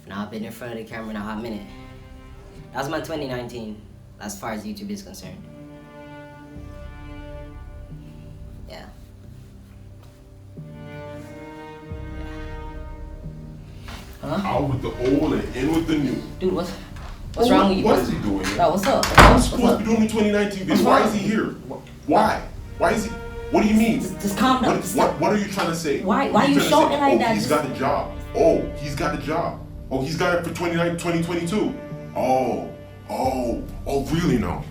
Now I've been in front of the camera in a hot minute. That was my 2019, as far as YouTube is concerned. Yeah. Huh? Out with the old and in with the new. Dude, what's wrong with you? What is he doing here? No, what's up? I'm supposed to be doing the 2019 video. Why is he here? Why? Why is he? What do you mean? Just calm down. What are you trying to say? Why are you shouting like that? He's got the job. Oh, he's got the job. Oh, he's got it for 2022. Oh, really now?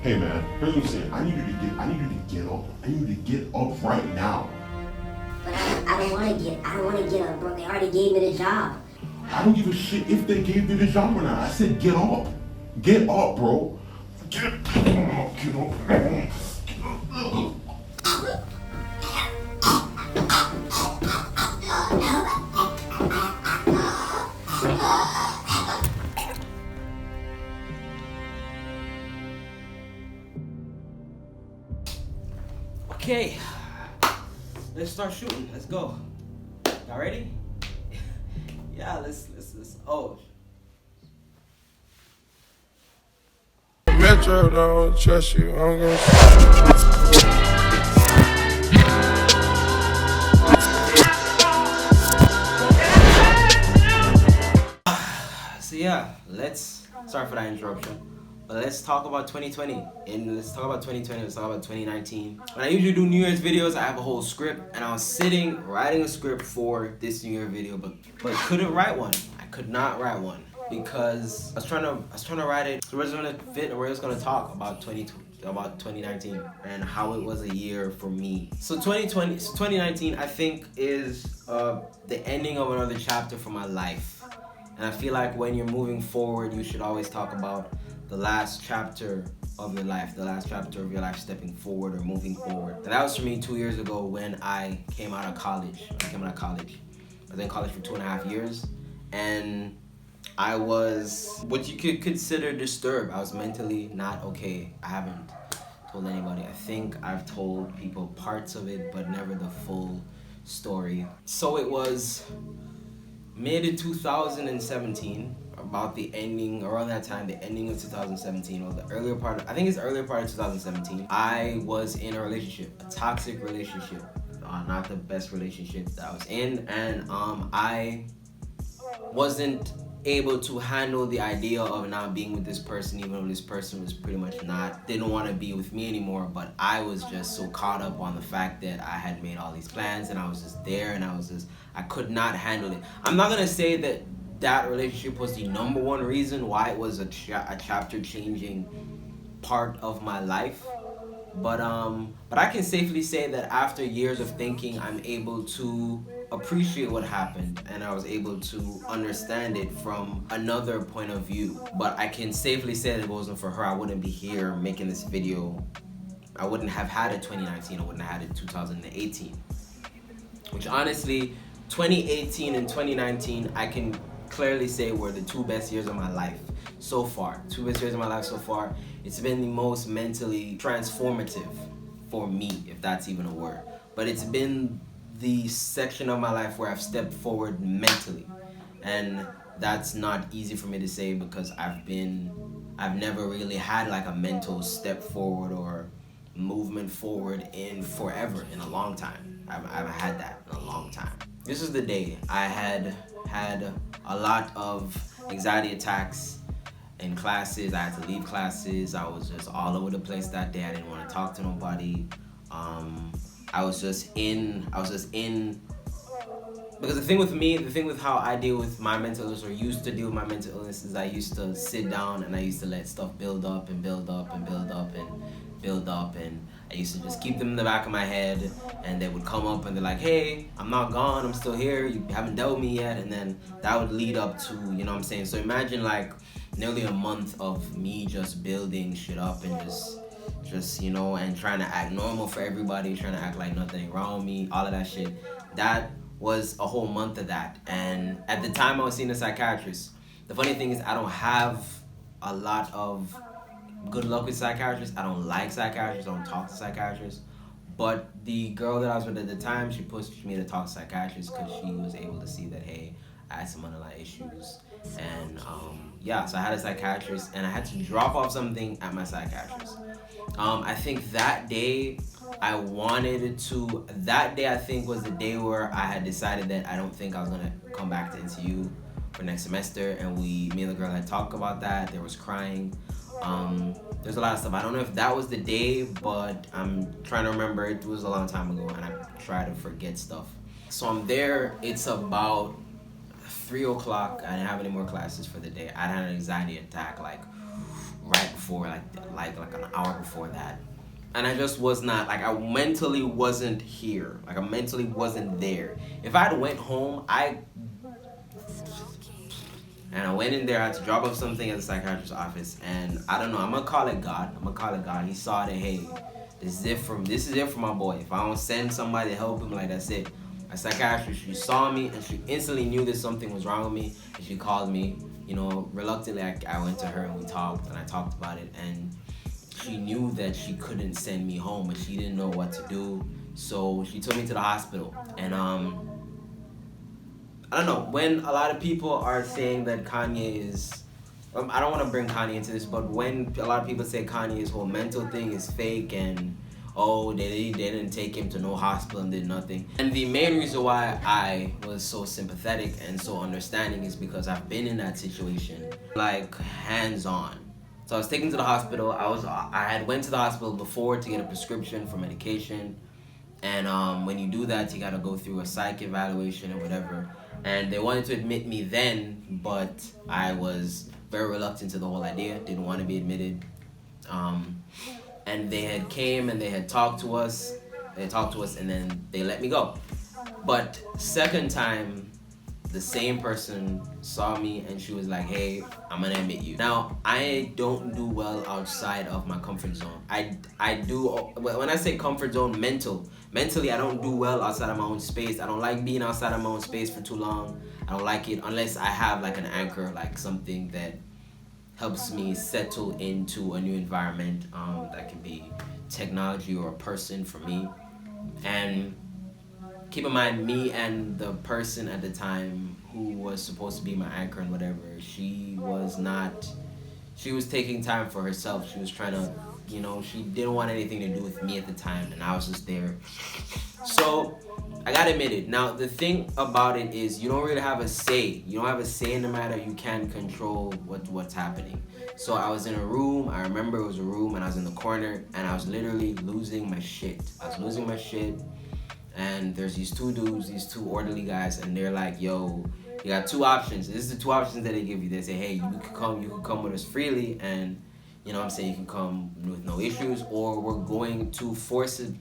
Hey man, here's what I'm saying. I need you to get up. I need you to get up right now. But I don't want to get up, bro. They already gave me the job. I don't give a shit if they gave you the job or not. I said get up. Get up, bro. Get up. Get up. Okay, let's start shooting. Let's go. Y'all ready? Yeah, let's. Oh. Metro don't trust you. I'm gonna. So yeah, let's sorry for that interruption. But let's talk about 2020 and let's talk about 2019. When I usually do New Year's videos, I have a whole script and I was sitting writing a script for this New Year video, but couldn't write one. I could not write one because I was trying to write it where it's gonna fit and where it's gonna talk about 2019 and how it was a year for me. So 2019 I think is the ending of another chapter for my life. And I feel like when you're moving forward, you should always talk about the last chapter of your life, stepping forward or moving forward. And that was for me 2 years ago when I came out of college. I was in college for 2.5 years, and I was what you could consider disturbed. I was mentally not okay. I haven't told anybody. I think I've told people parts of it, but never the full story. So it was mid 2017, about the ending, around that time, the ending of 2017, or the earlier part, I think it's the earlier part of 2017, I was in a relationship, a toxic relationship, not the best relationship that I was in, and I wasn't able to handle the idea of not being with this person, even though this person was pretty much didn't want to be with me anymore, but I was just so caught up on the fact that I had made all these plans and I was just there and I could not handle it. I'm not gonna say that relationship was the number one reason why it was a chapter changing part of my life, but I can safely say that after years of thinking, I'm able to appreciate what happened and I was able to understand it from another point of view. But I can safely say that if it wasn't for her, I wouldn't be here making this video. I wouldn't have had it 2019, I wouldn't have had it 2018. Which honestly, 2018 and 2019, I can clearly say were the two best years of my life so far. It's been the most mentally transformative for me, if that's even a word. But it's been the section of my life where I've stepped forward mentally. And that's not easy for me to say because I've never really had like a mental step forward or movement forward in a long time. I haven't had that in a long time. This is the day. I had a lot of anxiety attacks in classes. I had to leave classes. I was just all over the place that day. I didn't want to talk to nobody. I was just in because the thing with how I deal with my mental illness, or used to deal with my mental illness, is I used to sit down and I used to let stuff build up and I used to just keep them in the back of my head, and they would come up and they're like, hey, I'm not gone, I'm still here, you haven't dealt with me yet, and then that would lead up to, you know what I'm saying? So imagine like nearly a month of me just building shit up and just you know, and trying to act normal for everybody, trying to act like nothing ain't wrong with me, all of that shit. That was a whole month of that. And at the time I was seeing a psychiatrist. The funny thing is I don't have a lot of good luck with psychiatrists. I don't like psychiatrists, I don't talk to psychiatrists. But the girl that I was with at the time, she pushed me to talk to psychiatrist because she was able to see that, hey, I had some underlying issues. And yeah, so I had a psychiatrist and I had to drop off something at my psychiatrist. I think that day that day I think was the day where I had decided that I don't think I was gonna come back to NCU for next semester, and me and the girl had talked about that. There was crying. There's a lot of stuff. I don't know if that was the day, but I'm trying to remember. It was a long time ago, and I try to forget stuff. So I'm there. It's about 3 o'clock. I didn't have any more classes for the day. I had an anxiety attack like right before, like an hour before that, and I just was not like, I mentally wasn't here. Like I mentally wasn't there. If I had went home, I went in there. I had to drop off something at the psychiatrist's office, and I don't know. I'm gonna call it God. He saw that, hey, this is it for my boy. If I don't send somebody to help him, like, that's it. My psychiatrist, she saw me and she instantly knew that something was wrong with me, and she called me. You know, reluctantly, I went to her and we talked, and I talked about it, and she knew that she couldn't send me home, but she didn't know what to do. So she took me to the hospital, and I don't know, when a lot of people are saying that Kanye is, I don't want to bring Kanye into this, but when a lot of people say Kanye's whole mental thing is fake and, oh, they didn't take him to no hospital and did nothing. And the main reason why I was so sympathetic and so understanding is because I've been in that situation, like, hands-on. So I was taken to the hospital. I had went to the hospital before to get a prescription for medication. And when you do that, you gotta go through a psych evaluation or whatever. And they wanted to admit me then, but I was very reluctant to the whole idea. Didn't want to be admitted. And they had came and they had talked to us. And then they let me go. But second time, the same person saw me and she was like, hey, I'm gonna admit you. Now, I don't do well outside of my comfort zone. I do, when I say comfort zone, mentally I don't do well outside of my own space. I don't like being outside of my own space for too long. I don't like it unless I have like an anchor, like something that helps me settle into a new environment. That can be technology or a person for me. And keep in mind, me and the person at the time who was supposed to be my anchor and whatever, she was taking time for herself. She was trying to, she didn't want anything to do with me at the time, and I was just there. So I got admitted. Now, the thing about it is you don't really have a say. You don't have a say in the matter. You can't control what's happening. So I was in a room. I remember it was a room, and I was in the corner, and I was literally losing my shit. And there's these two dudes, these two orderly guys, and they're like, yo, you got two options. This is the two options that they give you. They say, hey, you could come with us freely, and you can come with no issues, or we're going to forcefully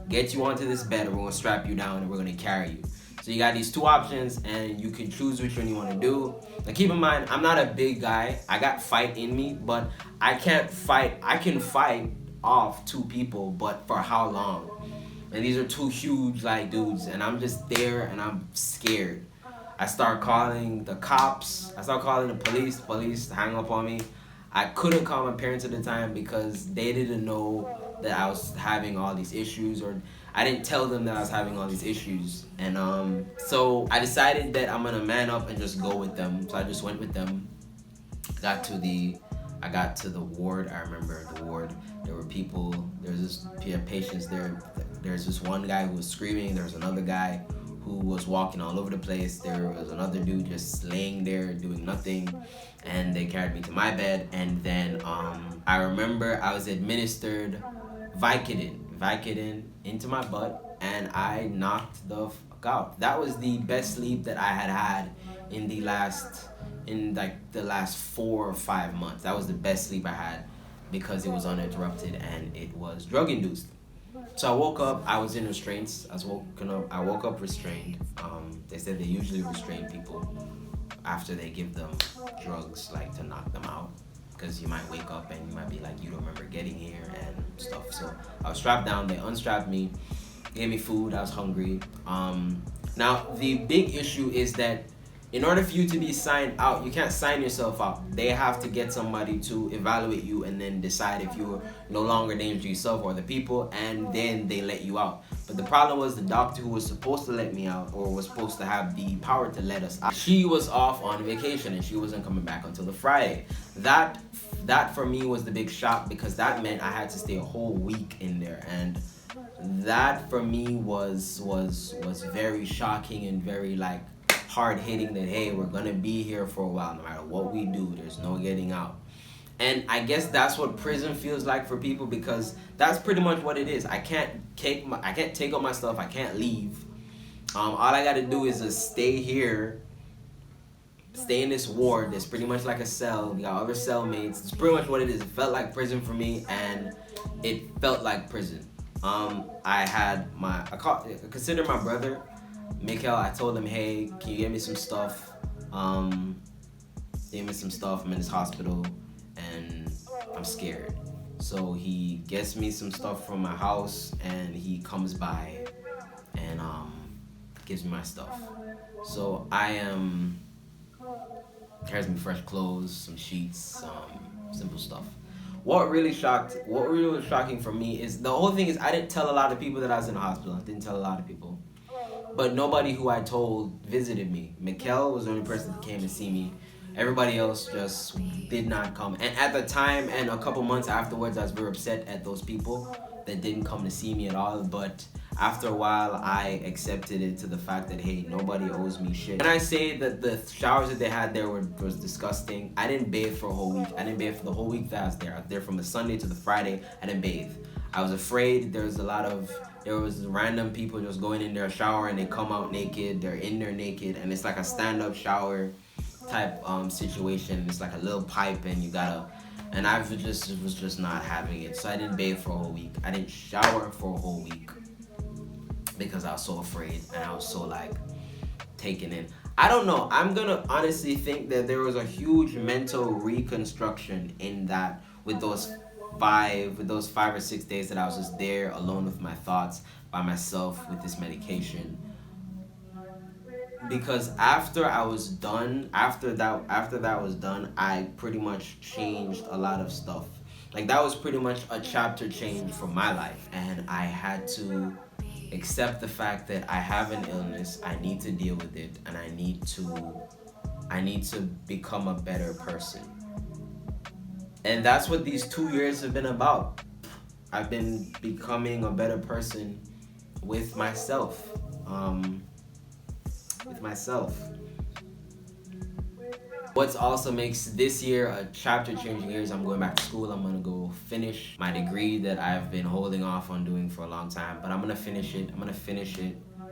get you onto this bed, and we're gonna strap you down and we're gonna carry you. So you got these two options, and you can choose which one you want to do. Now keep in mind, I'm not a big guy. I got fight in me, but I can't fight. I can fight off two people, but for how long? And these are two huge dudes, and I'm just there and I'm scared. I start calling the cops. I start calling the police. Police hang up on me. I couldn't call my parents at the time because they didn't know that I was having all these issues, or I didn't tell them that I was having all these issues. And so I decided that I'm gonna man up and just go with them. So I just went with them. I got to the ward. I remember the ward. There were people. There's patients there. There's this one guy who was screaming. There was another guy who was walking all over the place. There was another dude just laying there doing nothing. And they carried me to my bed. And then I remember I was administered Vicodin into my butt, and I knocked the fuck out. That was the best sleep that I had in the last 4 or 5 months. That was the best sleep I had because it was uninterrupted and it was drug induced. So I woke up, I was in restraints. I woke up restrained. They said they usually restrain people after they give them drugs, like, to knock them out, because you might wake up and you might be like, you don't remember getting here and stuff. So I was strapped down. They unstrapped me, gave me food. I was hungry. Now the big issue is that in order for you to be signed out, you can't sign yourself out. They have to get somebody to evaluate you and then decide if you're no longer dangerous to yourself or the people, and then they let you out. But the problem was the doctor who was supposed to let me out, or was supposed to have the power to let us out, she was off on vacation and she wasn't coming back until the Friday. That for me was the big shock, because that meant I had to stay a whole week in there, and that for me was very shocking and very like hard hitting, that hey, we're gonna be here for a while, no matter what we do, there's no getting out. And I guess that's what prison feels like for people, because that's pretty much what it is. I can't take up my stuff, I can't leave. All I gotta do is just stay here, stay in this ward that's pretty much like a cell. We got other cellmates. It's pretty much what it is. It felt like prison for me, and it felt like prison. I consider my brother Mikhail. I told him, hey, can you get me some stuff? Give me some stuff. I'm in this hospital and I'm scared. So he gets me some stuff from my house, and he comes by and gives me my stuff. So carries me fresh clothes, some sheets, simple stuff. What really was shocking for me is the whole thing is I didn't tell a lot of people that I was in the hospital. I didn't tell a lot of people. But nobody who I told visited me. Mikkel was the only person that came to see me. Everybody else just did not come. And at the time and a couple months afterwards, I was very upset at those people that didn't come to see me at all. But after a while, I accepted it to the fact that, hey, nobody owes me shit. When I say that the showers that they had there was disgusting, I didn't bathe for a whole week. I didn't bathe for the whole week that I was there. I was there from the Sunday to the Friday. I didn't bathe. I was afraid. There was random people just going in their shower and they come out naked. They're in there naked, and it's like a stand-up shower type situation. It's like a little pipe, and you gotta. And I was just not having it. So I didn't bathe for a whole week. I didn't shower for a whole week because I was so afraid and I was so like taken in. I don't know. I'm gonna honestly think that there was a huge mental reconstruction in that with those 5 or 6 days that I was just there alone with my thoughts, by myself with this medication. Because after that was done, I pretty much changed a lot of stuff. Like that was pretty much a chapter change for my life, and I had to accept the fact that I have an illness, I need to deal with it, and I need to become a better person. And that's what these 2 years have been about. I've been becoming a better person with myself. What also makes this year a chapter changing year is I'm going back to school. I'm gonna go finish my degree that I've been holding off on doing for a long time, but I'm gonna finish it, and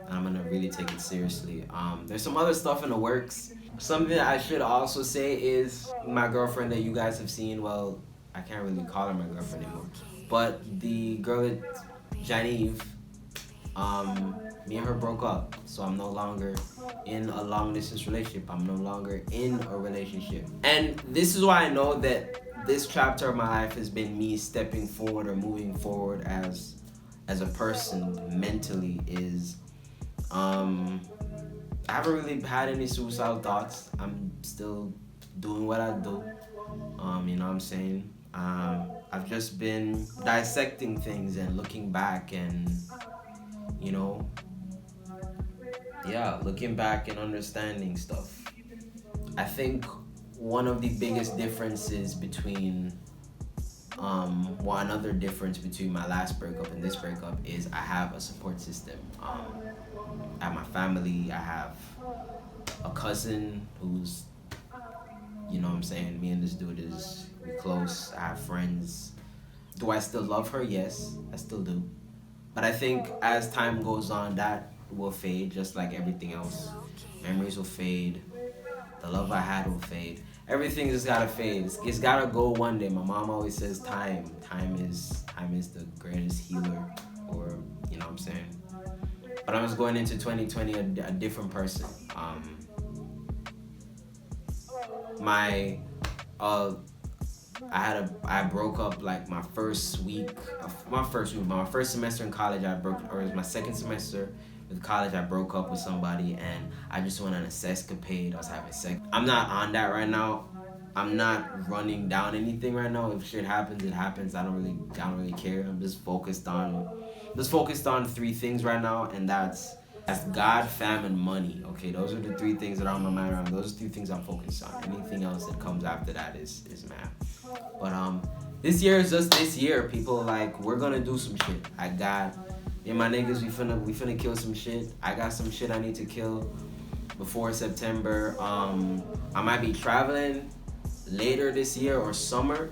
I'm gonna really take it seriously. There's some other stuff in the works. Something that I should also say is my girlfriend that you guys have seen, well, I can't really call her my girlfriend anymore, but the girl that Janive, me and her broke up, so I'm no longer in a long distance relationship. I'm no longer in a relationship. And this is why I know that this chapter of my life has been me stepping forward or moving forward as a person mentally is, I haven't really had any suicidal thoughts. I'm still doing what I do. You know what I'm saying? I've just been dissecting things and looking back and, you know, looking back and understanding stuff. I think one of the biggest differences between another difference between my last breakup and this breakup is I have a support system. I have my family. I have a cousin who's, you know what I'm saying, me and this dude we're close. I have friends. Do I still love her? Yes, I still do. But I think as time goes on, that will fade just like everything else. Memories will fade. The love I had will fade. Everything just gotta fade. It's gotta go one day. My mom always says time is the greatest healer, or you know what I'm saying. But I was going into 2020 a different person. I broke up like my first semester in college. It was my second semester, with college. I broke up with somebody and I just went on a sexcapade. I was having sex. I'm not on that right now. I'm not running down anything right now. If shit happens, it happens. I don't really care. I'm just focused on 3 things right now, and that's God, fam, and money. Okay, those are the 3 things that are on my mind right now. Those are 3 things I'm focused on. Anything else that comes after that is math. But this year is just this year, people. Like, we're gonna do some shit. I got me and my niggas, we finna kill some shit. I got some shit I need to kill before September. I might be traveling later this year or summer.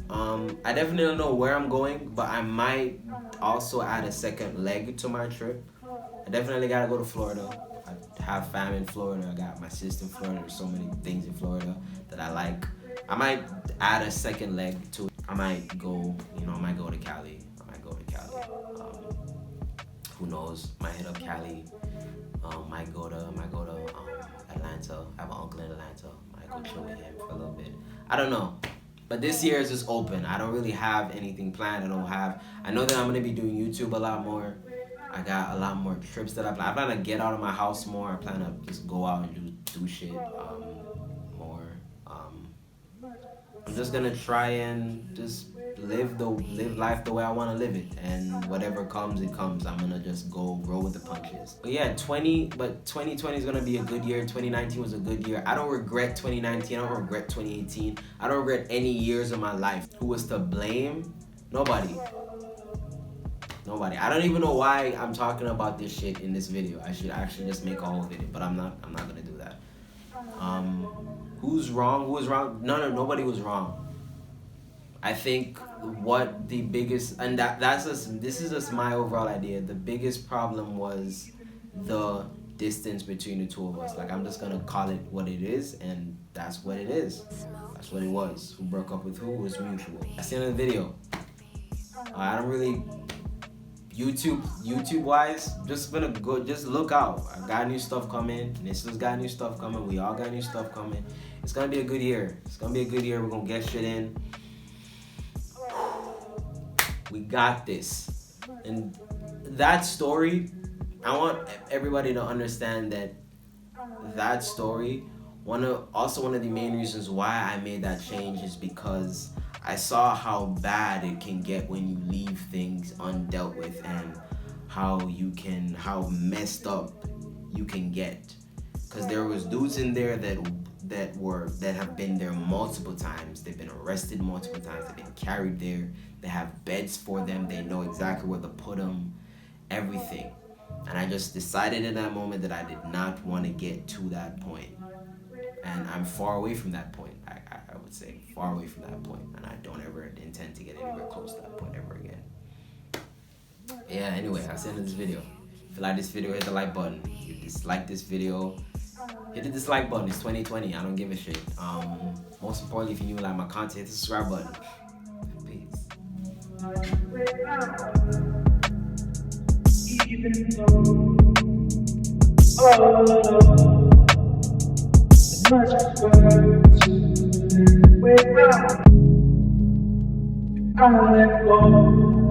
I definitely don't know where I'm going, but I might also add a second leg to my trip. I definitely gotta go to Florida. I have fam in Florida. I got my sister in Florida. There's so many things in Florida that I like. I might add a second leg to it. I might go to Cali. Who knows? Might hit up Cali. Might go to Atlanta. I have an uncle in Atlanta. Might go chill with him for a little bit. I don't know. But this year is just open. I don't really have anything planned. I know that I'm gonna be doing YouTube a lot more. I got a lot more trips that I plan to get out of my house more. I plan to just go out and do shit more. I'm just gonna try and just live life the way I want to live it, and whatever comes, it comes. I'm gonna just roll with the punches. But yeah, 2020 is gonna be a good year. 2019 was a good year. I don't regret 2019. I don't regret 2018. I don't regret any years of my life. Who was to blame? Nobody. I don't even know why I'm talking about this shit in this video. I should actually just make a whole video, but I'm not gonna do that. Who's wrong? Who was wrong? Nobody was wrong. I think what the biggest, and this is just my overall idea. The biggest problem was the distance between the 2 of us. Like, I'm just gonna call it what it is, and that's what it is. That's what it was. Who broke up with who was mutual. That's the end of the video. I don't really YouTube wise, just look out. I got new stuff coming. Nissa's got new stuff coming. We all got new stuff coming. It's gonna be a good year. We're gonna get shit in. We got this. And that story, I want everybody to understand that story, one of the main reasons why I made that change is because I saw how bad it can get when you leave things undealt with, and how messed up you can get. Cause there was dudes in there that have been there multiple times. They've been arrested multiple times. They've been carried there. They have beds for them. They know exactly where to put them. Everything. And I just decided in that moment that I did not want to get to that point. And I'm far away from that point. I would say far away from that point, and I don't ever intend to get anywhere close to that point ever again. Yeah, anyway, that's the end of this video. If you like this video, hit the like button. If you dislike this video, hit the dislike button. It's 2020. I don't give a shit. Most importantly, if you like my content, hit the subscribe button. Peace. I let go.